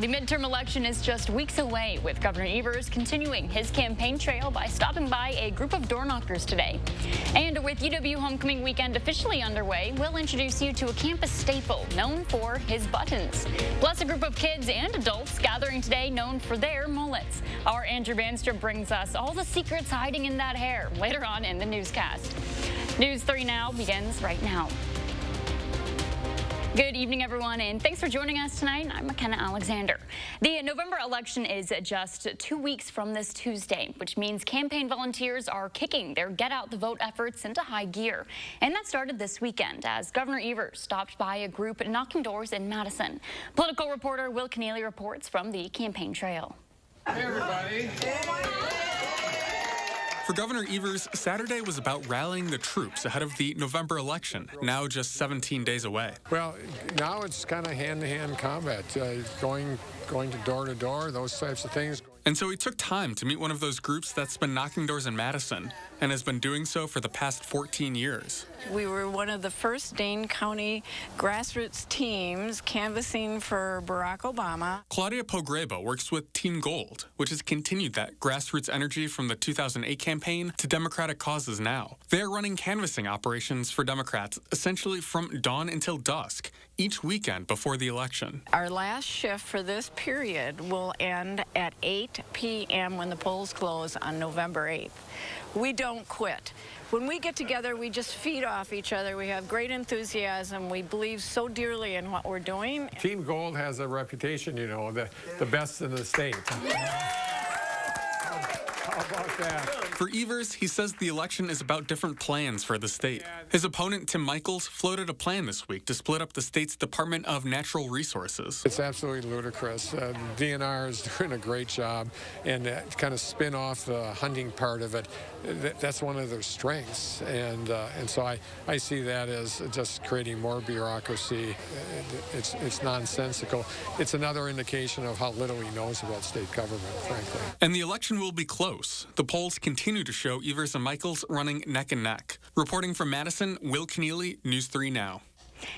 the midterm election is just weeks away, with Governor Evers continuing his campaign trail by stopping by a group of door knockers today. And with UW homecoming weekend officially underway, we'll introduce you to a campus staple known for his buttons. Plus, a group of kids and adults gathering today known for their mullets. Our Andrew Bandstra brings us all the secrets hiding in that hair later on in the newscast. News 3 Now begins right now. Good evening, everyone, and thanks for joining us tonight. I'm McKenna Alexander. The November election is just 2 weeks from this Tuesday, which means campaign volunteers are kicking their get-out-the-vote efforts into high gear. And that started this weekend as Governor Evers stopped by a group knocking doors in Madison. Political reporter Will Keneally reports from the campaign trail. Hey, everybody. For Governor Evers, Saturday was about rallying the troops ahead of the November election, now just 17 days away. Well, now it's kind of hand-to-hand combat, going to door, those types of things. And so he took time to meet one of those groups that's been knocking doors in Madison and has been doing so for the past 14 years. We were one of the first Dane County grassroots teams canvassing for Barack Obama. Claudia Pogreba works with Team Gold, which has continued that grassroots energy from the 2008 campaign to Democratic causes now. They're running canvassing operations for Democrats essentially from dawn until dusk, each weekend before the election. Our last shift for this period will end at 8 p.m. when the polls close on November 8th. We don't quit. When we get together, we just feed off each other. We have great enthusiasm. We believe so dearly in what we're doing. Team Gold has a reputation, you know, the best in the state. How about that? For Evers, he says the election is about different plans for the state. His opponent, Tim Michaels, floated a plan this week to split up the state's Department of Natural Resources. It's absolutely ludicrous. DNR is doing a great job, and kind of spin off the hunting part of it. That's one of their strengths, and so I see that as just creating more bureaucracy. It's nonsensical. It's another indication of how little he knows about state government, frankly. And the election will be close. The polls continue to show Evers and Michaels running neck and neck. Reporting from Madison, Will Keneally, News 3 Now.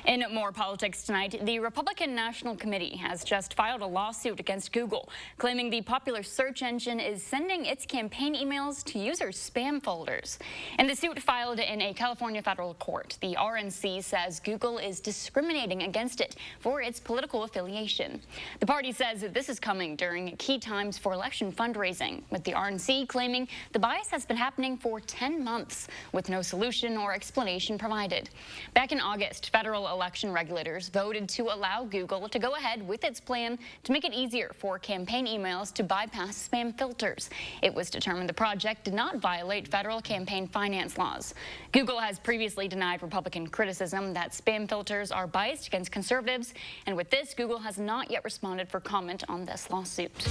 In more politics tonight, the Republican National Committee has just filed a lawsuit against Google, claiming the popular search engine is sending its campaign emails to users' spam folders. In the suit filed in a California federal court, the RNC says Google is discriminating against it for its political affiliation. The party says that this is coming during key times for election fundraising, with the RNC claiming the bias has been happening for 10 months, with no solution or explanation provided. Back in August, federal election regulators voted to allow Google to go ahead with its plan to make it easier for campaign emails to bypass spam filters. It was determined the project did not violate federal campaign finance laws. Google has previously denied Republican criticism that spam filters are biased against conservatives, and with this, Google has not yet responded for comment on this lawsuit.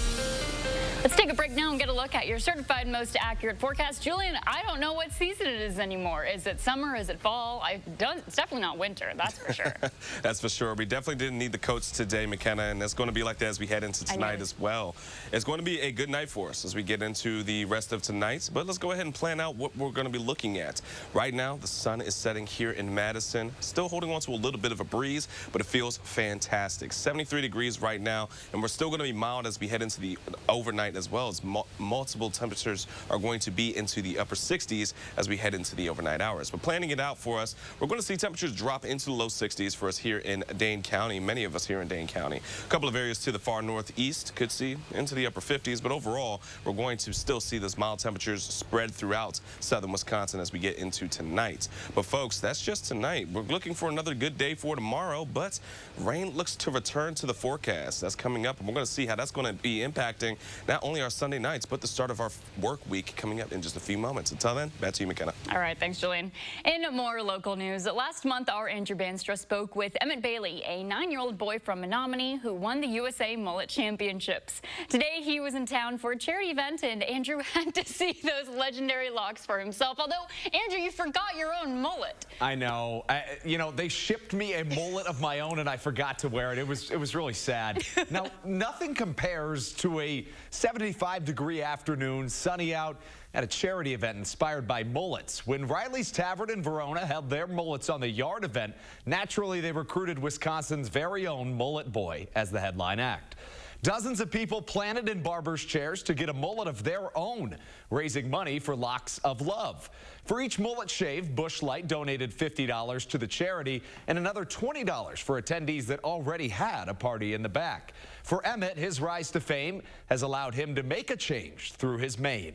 Let's take a break now and get a look at your certified most accurate forecast. Julian, I don't know what season it is anymore. Is it summer? Is it fall? It's definitely not winter, that's for sure. That's for sure. We definitely didn't need the coats today, McKenna, and it's going to be like that as we head into tonight as well. It's going to be a good night for us as we get into the rest of tonight, but let's go ahead and plan out what we're going to be looking at. Right now, the sun is setting here in Madison, still holding on to a little bit of a breeze, but it feels fantastic. 73 degrees right now, and we're still going to be mild as we head into the overnight as well, as multiple temperatures are going to be into the upper 60s as we head into the overnight hours. But planning it out for us, we're going to see temperatures drop into the low 60s for us here in Dane County, many of us here in Dane County. A couple of areas to the far northeast could see into the upper 50s, but overall, we're going to still see those mild temperatures spread throughout southern Wisconsin as we get into tonight. But folks, that's just tonight. We're looking for another good day for tomorrow, but rain looks to return to the forecast. That's coming up, and we're going to see how that's going to be impacting not only our Sunday nights, but the start of our work week coming up in just a few moments. Until then, back to you, McKenna. All right, thanks, Julian. In more local news, last month, our Andrew Bandstra spoke with Emmett Bailey, a 9-year-old boy from Menominee who won the USA Mullet Championships. Today, he was in town for a charity event, and Andrew had to see those legendary locks for himself. Although, Andrew, you forgot your own mullet. I know. You know, they shipped me a mullet of my own, and I forgot to wear it. It was really sad. Now, nothing compares to a 75-degree afternoon, sunny out, at a charity event inspired by mullets. When Riley's Tavern in Verona held their Mullets on the Yard event, naturally they recruited Wisconsin's very own Mullet Boy as the headline act. Dozens of people planted in barbers' chairs to get a mullet of their own, raising money for Locks of Love. For each mullet shave, Busch Light donated $50 to the charity and another $20 for attendees that already had a party in the back. For Emmett, his rise to fame has allowed him to make a change through his mane.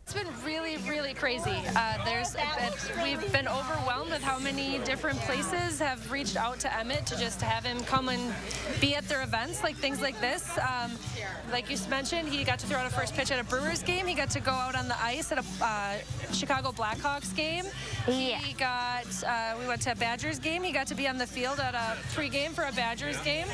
It's been really, really crazy. We've been overwhelmed with how many different places have reached out to Emmett to just have him come and be at their events, like things like this. Like you mentioned, he got to throw out a first pitch at a Brewers game. He got to go out on the ice at a Chicago Blackhawks game. Yeah. We went to a Badgers game. He got to be on the field at a pregame for a Badgers game.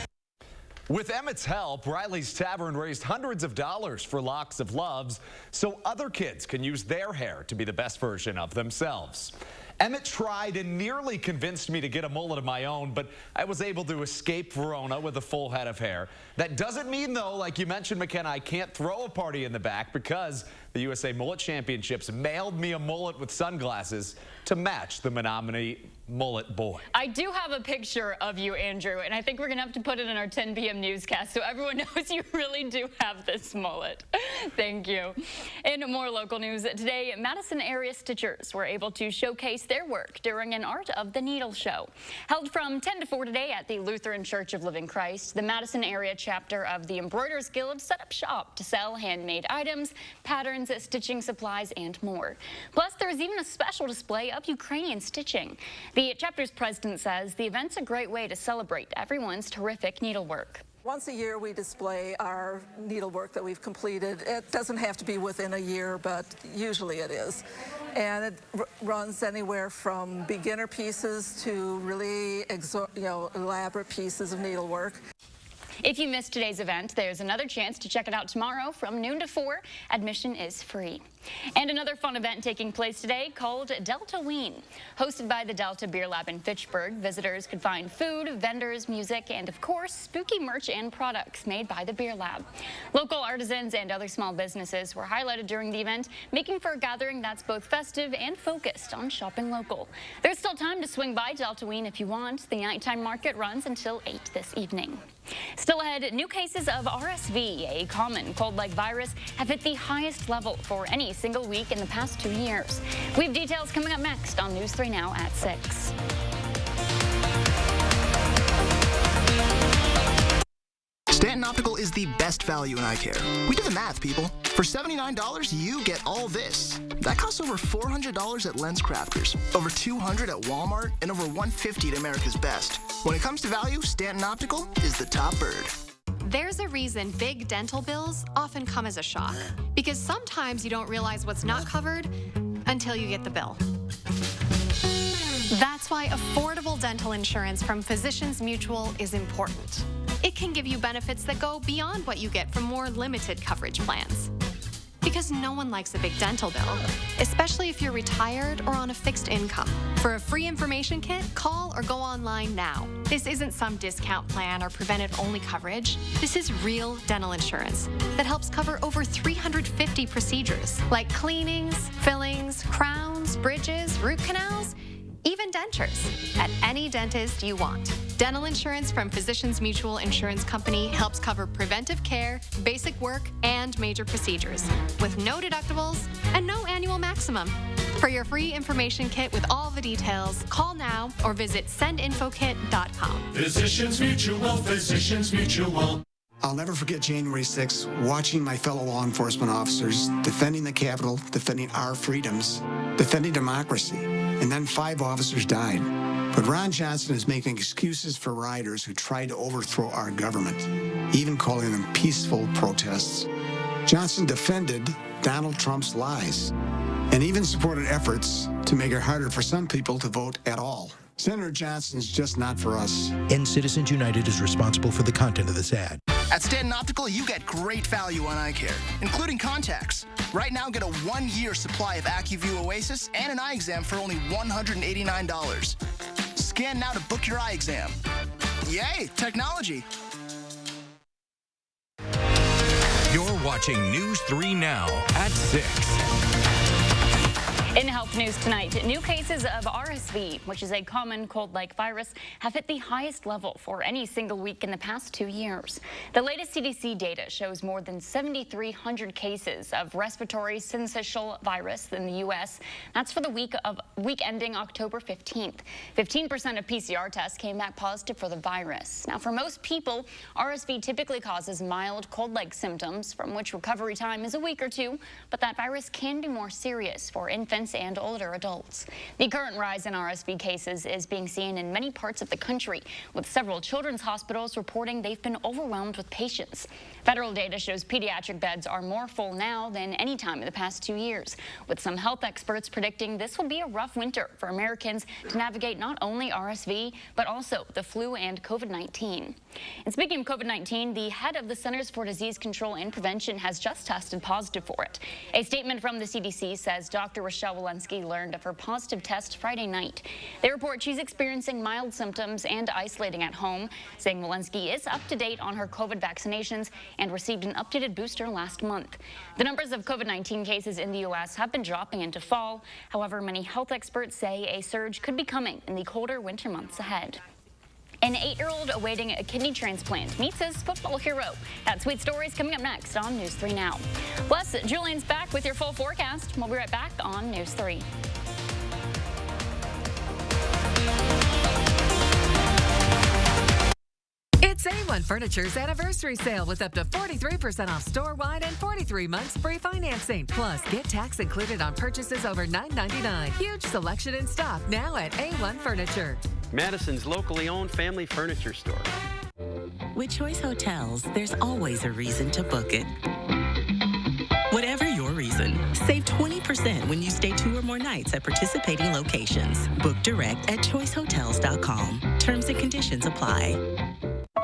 With Emmett's help, Riley's Tavern raised hundreds of dollars for Locks of Loves so other kids can use their hair to be the best version of themselves. Emmett tried and nearly convinced me to get a mullet of my own, but I was able to escape Verona with a full head of hair. That doesn't mean, though, like you mentioned, McKenna, I can't throw a party in the back because the USA Mullet Championships mailed me a mullet with sunglasses to match the Menominee Mullet Boy. I do have a picture of you, Andrew, and I think we're going to have to put it in our 10 p.m. newscast so everyone knows you really do have this mullet. Thank you. In more local news, today, Madison area stitchers were able to showcase their work during an Art of the Needle show. Held from 10 to 4 today at the Lutheran Church of Living Christ, the Madison area chapter of the Embroiderers Guild set up shop to sell handmade items, patterns, stitching supplies, and more. Plus, there is even a special display of Ukrainian stitching. The chapter's president says the event's a great way to celebrate everyone's terrific needlework. Once a year, we display our needlework that we've completed. It doesn't have to be within a year, but usually it is. And it runs anywhere from beginner pieces to really elaborate pieces of needlework. If you missed today's event, there's another chance to check it out tomorrow from noon to 4. Admission is free. And another fun event taking place today called Deltaween. Hosted by the Delta Beer Lab in Fitchburg, visitors could find food, vendors, music, and of course, spooky merch and products made by the Beer Lab. Local artisans and other small businesses were highlighted during the event, making for a gathering that's both festive and focused on shopping local. There's still time to swing by Deltaween if you want. The nighttime market runs until 8 this evening. Still ahead, new cases of RSV, a common cold-like virus, have hit the highest level for any single week in the past 2 years. We have details coming up next on News 3 Now at 6. Stanton Optical is the best value in eye care. We did the math, people. For $79, you get all this. That costs over $400 at Lens Crafters, over $200 at Walmart, and over $150 at America's Best. When it comes to value, Stanton Optical is the top bird. There's a reason big dental bills often come as a shock, because sometimes you don't realize what's not covered until you get the bill. That's why affordable dental insurance from Physicians Mutual is important. It can give you benefits that go beyond what you get from more limited coverage plans. Because no one likes a big dental bill, especially if you're retired or on a fixed income. For a free information kit, call or go online now. This isn't some discount plan or preventive-only coverage. This is real dental insurance that helps cover over 350 procedures, like cleanings, fillings, crowns, bridges, root canals, even dentures, at any dentist you want. Dental insurance from Physicians Mutual Insurance Company helps cover preventive care, basic work, and major procedures, with no deductibles and no annual maximum. For your free information kit with all the details, call now or visit sendinfokit.com. Physicians Mutual, Physicians Mutual. I'll never forget January 6th, watching my fellow law enforcement officers defending the Capitol, defending our freedoms, defending democracy, and then 5 officers died. But Ron Johnson is making excuses for rioters who tried to overthrow our government, even calling them peaceful protests. Johnson defended Donald Trump's lies and even supported efforts to make it harder for some people to vote at all. Senator Johnson's just not for us. And Citizens United is responsible for the content of this ad. At Stanton Optical, you get great value on eye care, including contacts. Right now, get a 1-year supply of AccuView Oasis and an eye exam for only $189. Scan now to book your eye exam. Yay, technology. You're watching News 3 Now at 6. In health news tonight, new cases of RSV, which is a common cold-like virus, have hit the highest level for any single week in the past 2 years. The latest CDC data shows more than 7,300 cases of respiratory syncytial virus in the U.S. That's for the week ending October 15th. 15% of PCR tests came back positive for the virus. Now, for most people, RSV typically causes mild cold-like symptoms, from which recovery time is a week or two, but that virus can be more serious for infants and older adults. The current rise in RSV cases is being seen in many parts of the country, with several children's hospitals reporting they've been overwhelmed with patients. Federal data shows pediatric beds are more full now than any time in the past 2 years, with some health experts predicting this will be a rough winter for Americans to navigate not only RSV, but also the flu and COVID-19. And speaking of COVID-19, the head of the Centers for Disease Control and Prevention has just tested positive for it. A statement from the CDC says Dr. Rochelle Walensky learned of her positive test Friday night. They report she's experiencing mild symptoms and isolating at home, saying Walensky is up to date on her COVID vaccinations and received an updated booster last month. The numbers of COVID-19 cases in the U.S. have been dropping into fall. However, many health experts say a surge could be coming in the colder winter months ahead. An 8-year-old awaiting a kidney transplant meets his football hero. That sweet story is coming up next on News 3 Now. Plus, Julian's back with your full forecast. We'll be right back on News 3. It's A1 Furniture's anniversary sale with up to 43% off store-wide and 43 months free financing. Plus, get tax included on purchases over $9.99. Huge selection in stock now at A1 Furniture. Madison's locally owned family furniture store. With Choice Hotels, there's always a reason to book it. Whatever your reason, save 20% when you stay 2 or more nights at participating locations. Book direct at choicehotels.com. Terms and conditions apply.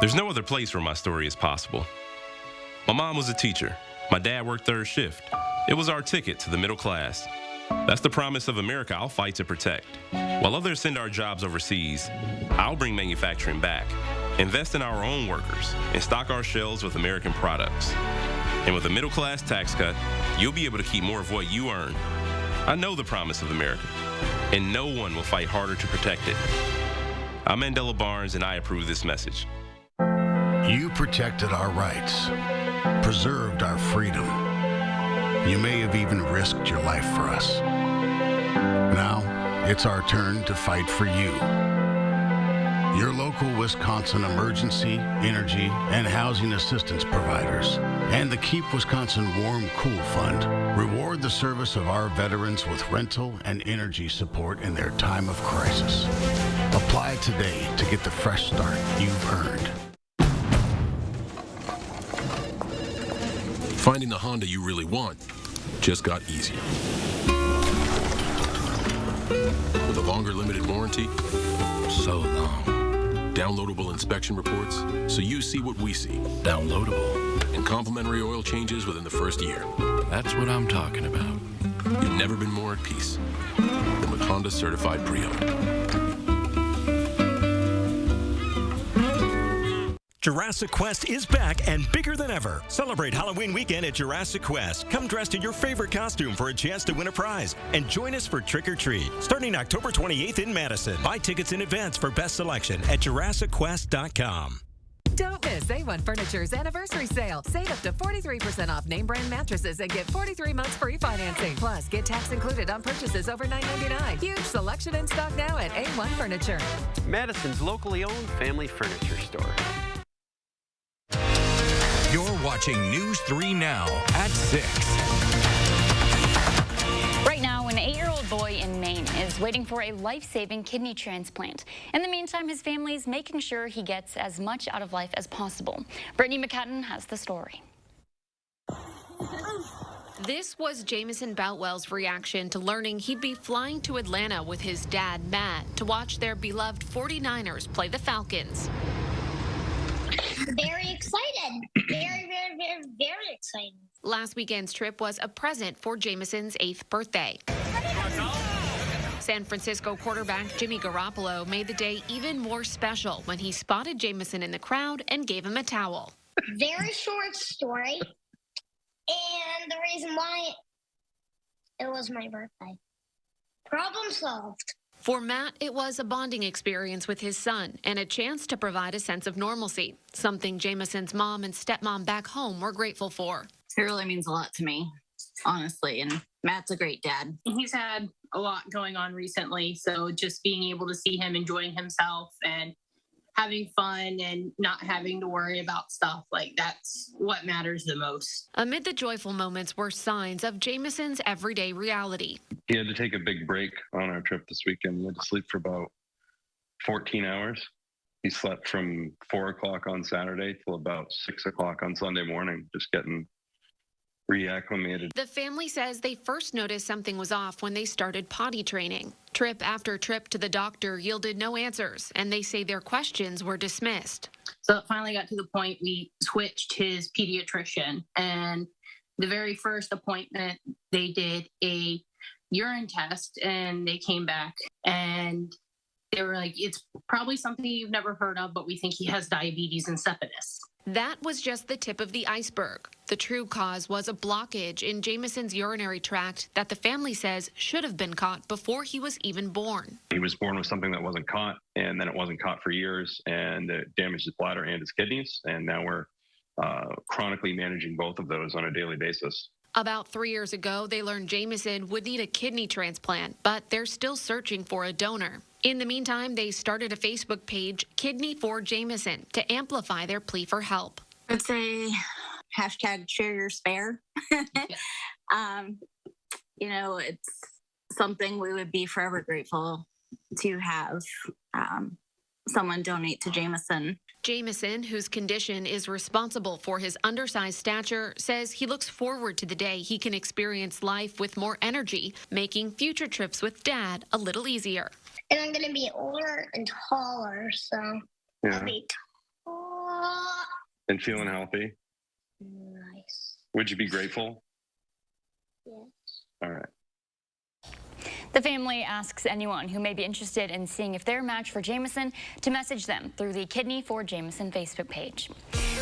There's no other place where my story is possible. My mom was a teacher. My dad worked third shift. It was our ticket to the middle class. That's the promise of America I'll fight to protect. While others send our jobs overseas, I'll bring manufacturing back, invest in our own workers, and stock our shelves with American products. And with a middle-class tax cut, you'll be able to keep more of what you earn. I know the promise of America, and no one will fight harder to protect it. I'm Mandela Barnes, and I approve this message. You protected our rights, preserved our freedom. You may have even risked your life for us. Now, it's our turn to fight for you. Your local Wisconsin emergency, energy, and housing assistance providers, and the Keep Wisconsin Warm Cool Fund reward the service of our veterans with rental and energy support in their time of crisis. Apply today to get the fresh start you've earned. Finding the Honda you really want just got easier. With a longer limited warranty, so long. Downloadable inspection reports, so you see what we see. Downloadable. And complimentary oil changes within the first year. That's what I'm talking about. You've never been more at peace than with Honda Certified Pre-Owned. Jurassic Quest is back and bigger than ever. Celebrate Halloween weekend at Jurassic Quest. Come dressed in your favorite costume for a chance to win a prize. And join us for Trick or Treat, starting October 28th in Madison. Buy tickets in advance for best selection at JurassicQuest.com. Don't miss A1 Furniture's anniversary sale. Save up to 43% off name brand mattresses and get 43 months free financing. Plus, get tax included on purchases over $9.99. Huge selection in stock now at A1 Furniture. Madison's locally owned family furniture store. You're watching News 3 Now at 6. Right now, an 8-year-old boy in Maine is waiting for a life-saving kidney transplant. In the meantime, his family is making sure he gets as much out of life as possible. Brittany McCutton has the story. This was Jamison Boutwell's reaction to learning he'd be flying to Atlanta with his dad, Matt, to watch their beloved 49ers play the Falcons. Very excited. Very excited. Last weekend's trip was a present for Jamison's 8th birthday. San Francisco quarterback Jimmy Garoppolo made the day even more special when he spotted Jamison in the crowd and gave him a towel. Very short story. And the reason why, it was my birthday. Problem solved. For Matt, it was a bonding experience with his son and a chance to provide a sense of normalcy, something Jamison's mom and stepmom back home were grateful for. It really means a lot to me, honestly, and Matt's a great dad. He's had a lot going on recently, so just being able to see him enjoying himself and having fun and not having to worry about stuff, like that's what matters the most. Amid the joyful moments were signs of Jamison's everyday reality. He had to take a big break on our trip this weekend. He had to sleep for about 14 hours. He slept from 4 o'clock on Saturday till about 6 o'clock on Sunday morning, just getting reacclimated. The family says they first noticed something was off when they started potty training. Trip after trip to the doctor yielded no answers, and they say their questions were dismissed. So it finally got to the point we switched his pediatrician, and the very first appointment, they did a urine test, and they came back, and they were like, it's probably something you've never heard of, but we think he has diabetes insipidus. That was just the tip of the iceberg. The true cause was a blockage in Jamison's urinary tract that the family says should have been caught before he was even born. He was born with something that wasn't caught, and then it wasn't caught for years, and it damaged his bladder and his kidneys, and now we're chronically managing both of those on a daily basis. About 3 years ago, they learned Jamison would need a kidney transplant, but they're still searching for a donor. In the meantime, they started a Facebook page, Kidney for Jamison, to amplify their plea for help. I'd say hashtag share your spare. You know, it's something we would be forever grateful to have someone donate to Jamison. Jamison, whose condition is responsible for his undersized stature, says he looks forward to the day he can experience life with more energy, making future trips with Dad a little easier. And I'm going to be older and taller, so I'll be tall. And feeling healthy? Nice. Would you be grateful? Yes. All right. The family asks anyone who may be interested in seeing if they're a match for Jamison to message them through the Kidney for Jamison Facebook page.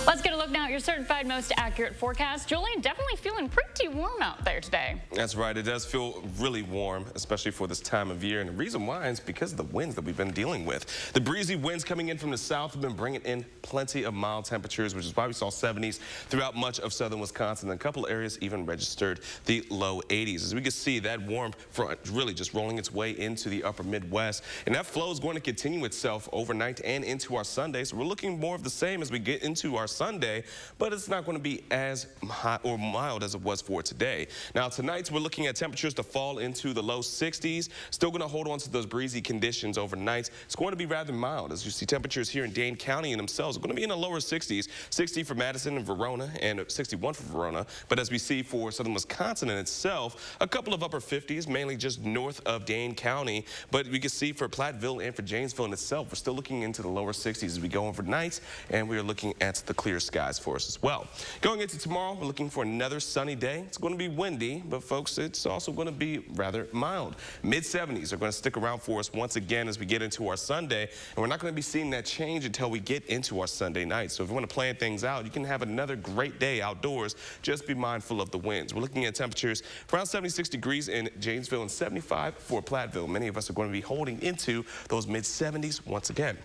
Let's get a look now at your certified most accurate forecast. Julian, definitely feeling pretty warm out there today. That's right. It does feel really warm, especially for this time of year. And the reason why is because of the winds that we've been dealing with. The breezy winds coming in from the south have been bringing in plenty of mild temperatures, which is why we saw 70s throughout much of southern Wisconsin. And a couple areas even registered the low 80s. As we can see, that warm front really just rolling its way into the upper Midwest. And that flow is going to continue itself overnight and into our Sunday. So we're looking more of the same as we get into our Sunday, but it's not going to be as hot or mild as it was for today. Now, tonight we're looking at temperatures to fall into the low 60s. Still going to hold on to those breezy conditions overnight. It's going to be rather mild. As you see, temperatures here in Dane County in themselves are going to be in the lower 60s. 60 for Madison and Verona, and 61 for Verona. But as we see for southern Wisconsin in itself, a couple of upper 50s, mainly just north of Dane County. But we can see for Platteville and for Janesville in itself, we're still looking into the lower 60s as we go overnight, and we are looking at the clear skies for us as well. Going into tomorrow, we're looking for another sunny day. It's going to be windy, but folks, it's also going to be rather mild. Mid-70s are going to stick around for us once again as we get into our Sunday, and we're not going to be seeing that change until we get into our Sunday night. So if you want to plan things out, you can have another great day outdoors. Just be mindful of the winds. We're looking at temperatures around 76 degrees in Janesville and 75 for Platteville. Many of us are going to be holding into those mid-70s once again.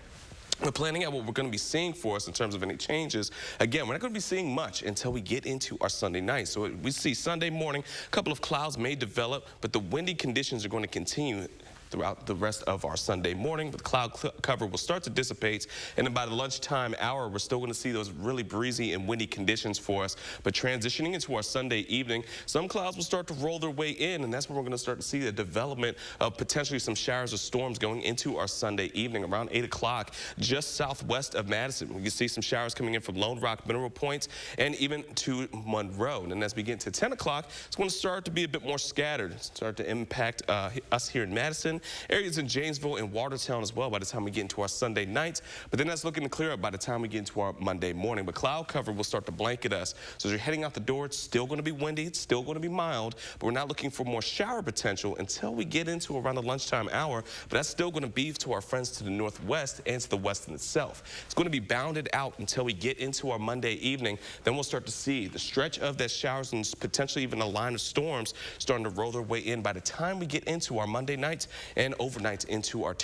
We're planning out what we're going to be seeing for us in terms of any changes. Again, we're not going to be seeing much until we get into our Sunday night. So we see Sunday morning, a couple of clouds may develop, but the windy conditions are going to continue throughout the rest of our Sunday morning. But the cloud cover will start to dissipate, and then by the lunchtime hour, we're still going to see those really breezy and windy conditions for us. But transitioning into our Sunday evening, some clouds will start to roll their way in, and that's when we're going to start to see the development of potentially some showers or storms going into our Sunday evening around 8 o'clock, just southwest of Madison. We can see some showers coming in from Lone Rock, Mineral Point, and even to Monroe. And then as we get to 10 o'clock, it's going to start to be a bit more scattered, start to impact us here in Madison Areas in Janesville and Watertown as well by the time we get into our Sunday night. But then that's looking to clear up by the time we get into our Monday morning. But cloud cover will start to blanket us. So as you're heading out the door, it's still going to be windy. It's still going to be mild. But we're not looking for more shower potential until we get into around the lunchtime hour. But that's still going to be to our friends to the northwest and to the west in itself. It's going to be bounded out until we get into our Monday evening. Then we'll start to see the stretch of that showers and potentially even a line of storms starting to roll their way in by the time we get into our Monday night and overnight into our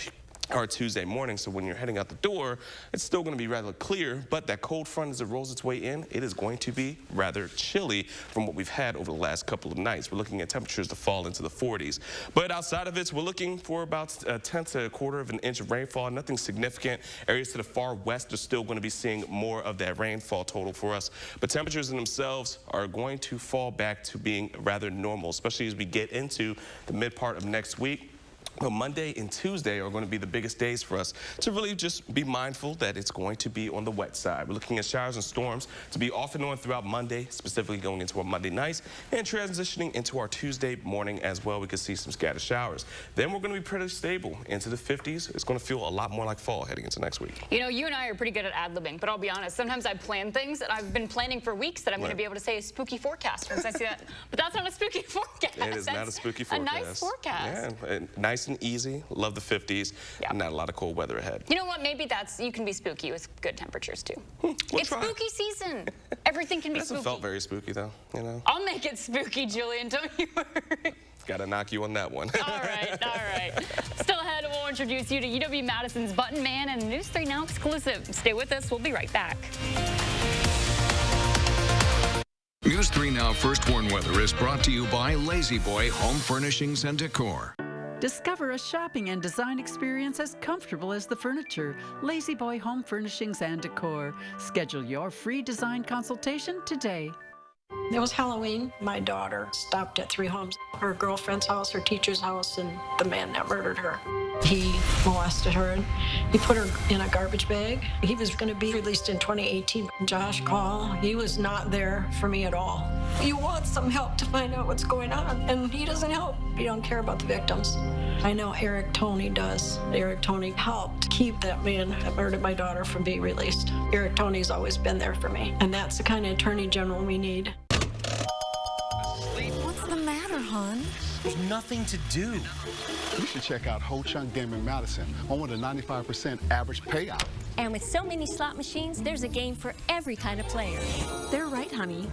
Tuesday morning. So when you're heading out the door, it's still going to be rather clear, but that cold front as it rolls its way in, it is going to be rather chilly from what we've had over the last couple of nights. We're looking at temperatures to fall into the 40s. But outside of it, we're looking for about a tenth to a quarter of an inch of rainfall. Nothing significant. Areas to the far west are still going to be seeing more of that rainfall total for us. But temperatures in themselves are going to fall back to being rather normal, especially as we get into the mid part of next week. Well, Monday and Tuesday are going to be the biggest days for us to really just be mindful that it's going to be on the wet side. We're looking at showers and storms to be off and on throughout Monday, specifically going into our Monday nights and transitioning into our Tuesday morning as well. We could see some scattered showers. Then we're going to be pretty stable into the 50s. It's going to feel a lot more like fall heading into next week. You know, you and I are pretty good at ad-libbing, but I'll be honest, sometimes I plan things that I've been planning for weeks that I'm going to be able to say a spooky forecast once I see that. But that's not a spooky forecast. It is not a spooky forecast. A nice forecast. Yeah, nice and easy. Love the 50s. Yeah. Not a lot of cold weather ahead. You know what? Maybe you can be spooky with good temperatures too. It's spooky season. Everything can be spooky. It felt very spooky though, you know. I'll make it spooky, Julian. Don't you worry. Gotta knock you on that one. All right, all right. Still ahead, we'll introduce you to UW Madison's Button Man and News 3 Now exclusive. Stay with us. We'll be right back. News 3 Now First Warn Weather is brought to you by Lazy Boy Home Furnishings and Decor. Discover a shopping and design experience as comfortable as the furniture. Lazy Boy Home Furnishings and Decor. Schedule your free design consultation today. It was Halloween. My daughter stopped at 3 homes, her girlfriend's house, her teacher's house, and the man that murdered her. He molested her. He put her in a garbage bag. He was going to be released in 2018. Josh called. He was not there for me at all. You want some help to find out what's going on, and he doesn't help. He don't care about the victims. I know Eric Toney does. Eric Toney helped keep that man that murdered my daughter from being released. Eric Toney's always been there for me, and that's the kind of attorney general we need. What's the matter, hon? There's nothing to do. You should check out Ho Chunk Gaming Madison, home with a 95% average payout. And with so many slot machines, there's a game for every kind of player. They're right, honey.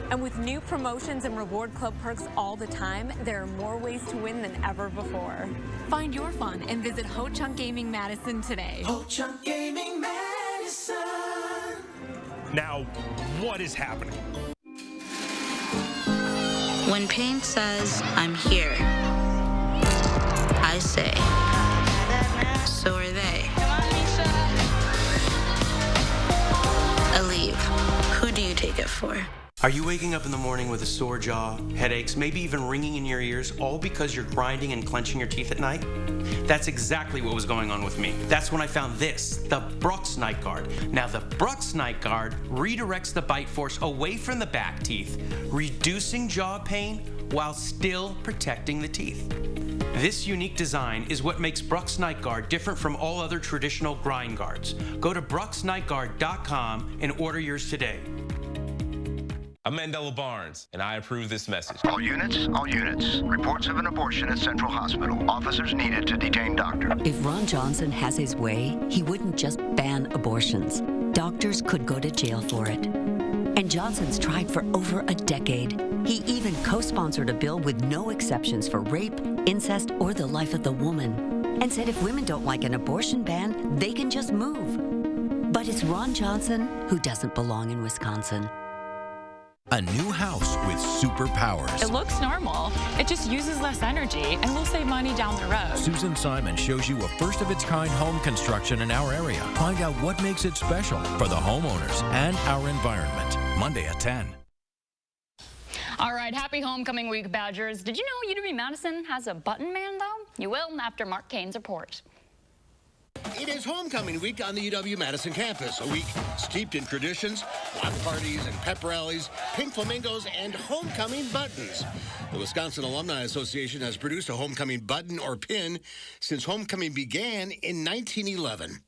And with new promotions and reward club perks all the time, there are more ways to win than ever before. Find your fun and visit Ho Chunk Gaming Madison today. Ho Chunk Gaming Madison. Now, what is happening? When pain says, I'm here, I say, so are they. Aleve, who do you take it for? Are you waking up in the morning with a sore jaw, headaches, maybe even ringing in your ears, all because you're grinding and clenching your teeth at night? That's exactly what was going on with me. That's when I found this, the Brooks Night Guard. Now, the Brooks Night Guard redirects the bite force away from the back teeth, reducing jaw pain while still protecting the teeth. This unique design is what makes Brooks Night Guard different from all other traditional grind guards. Go to brooksnightguard.com and order yours today. I'm Mandela Barnes, and I approve this message. All units, all units. Reports of an abortion at Central Hospital. Officers needed to detain doctor. If Ron Johnson has his way, he wouldn't just ban abortions. Doctors could go to jail for it. And Johnson's tried for over a decade. He even co-sponsored a bill with no exceptions for rape, incest, or the life of the woman. And said if women don't like an abortion ban, they can just move. But it's Ron Johnson who doesn't belong in Wisconsin. A new house with superpowers. It looks normal. It just uses less energy, and we'll save money down the road. Susan Simon shows you a first-of-its-kind home construction in our area. Find out what makes it special for the homeowners and our environment. Monday at 10. All right, happy homecoming week, Badgers. Did you know UW Madison has a button man, though? You will after Mark Kane's report. It is homecoming week on the UW-Madison campus, a week steeped in traditions, block parties and pep rallies, pink flamingos, and homecoming buttons. The Wisconsin Alumni Association has produced a homecoming button or pin since homecoming began in 1911.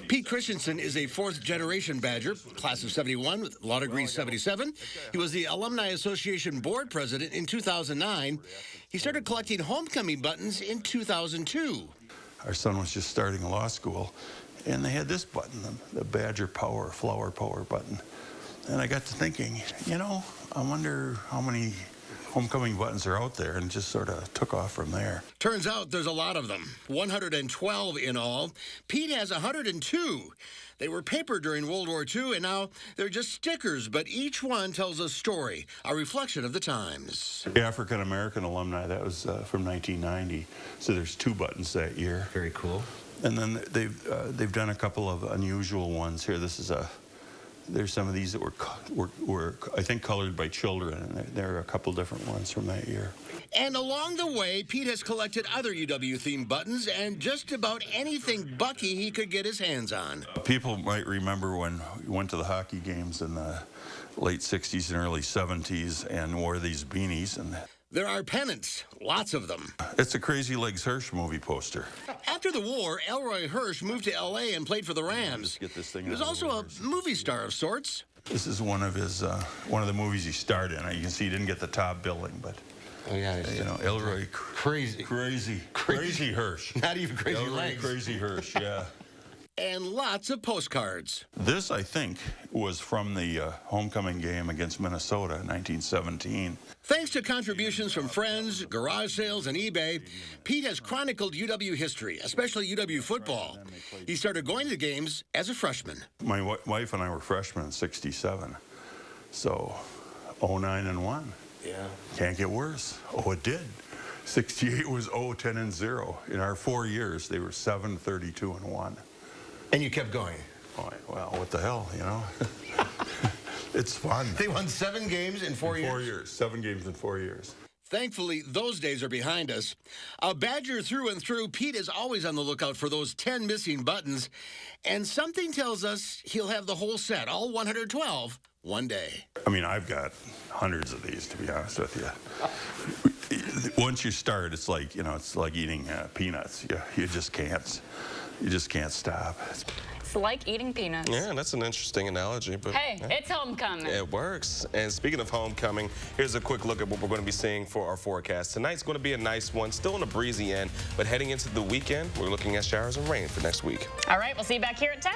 Pete Christensen is a fourth-generation Badger, class of 71 with law degree 77. He was the Alumni Association board president in 2009. He started collecting homecoming buttons in 2002. Our son was just starting law school, and they had this button, the Badger Power, Flower Power button. And I got to thinking, you know, I wonder how many homecoming buttons are out there, and just sort of took off from there. Turns out there's a lot of them, 112 in all. Pete has 102. They were paper during World War II, and now they're just stickers, but each one tells a story, a reflection of the times. The African-American alumni, that was from 1990, so there's 2 buttons that year. Very cool. And then they've done a couple of unusual ones here. This is there's some of these that were I think colored by children, and there are a couple different ones from that year. And along the way, Pete has collected other UW-themed buttons and just about anything Bucky he could get his hands on. People might remember when we went to the hockey games in the late 60s and early 70s and wore these beanies. And there are pennants, lots of them. It's a Crazy Legs Hirsch movie poster. After the war, Elroy Hirsch moved to L.A. and played for the Rams. Get this thing he was also a movie star of sorts. This is one of the movies he starred in. You can see he didn't get the top billing, but oh yeah, you know, Elroy Crazy Hirsch. Not even Crazy Elroy Legs. Crazy Hirsch, yeah. And lots of postcards. This, I think, was from the homecoming game against Minnesota in 1917. Thanks to contributions from friends, garage sales, and eBay, Pete has chronicled UW history, especially UW football. He started going to games as a freshman. My wife and I were freshmen in '67, so 09-1. Yeah. Can't get worse. Oh, it did. 68 was 0-10-0. In our 4 years, they were 7-32-1. And you kept going. Oh, well, what the hell, you know? It's fun. They won 7 games in 4 years? 4 years. 7 games in 4 years. Thankfully, those days are behind us. A Badger through and through, Pete is always on the lookout for those 10 missing buttons. And something tells us he'll have the whole set, all 112, one day. I mean, I've got hundreds of these, to be honest with you. Once you start, it's like, you know, it's like eating peanuts. You just can't. You just can't stop. It's like eating peanuts. Yeah, that's an interesting analogy. But hey, yeah. It's homecoming. It works. And speaking of homecoming, here's a quick look at what we're going to be seeing for our forecast. Tonight's going to be a nice one, still on a breezy end, but heading into the weekend, we're looking at showers and rain for next week. All right, we'll see you back here at 10.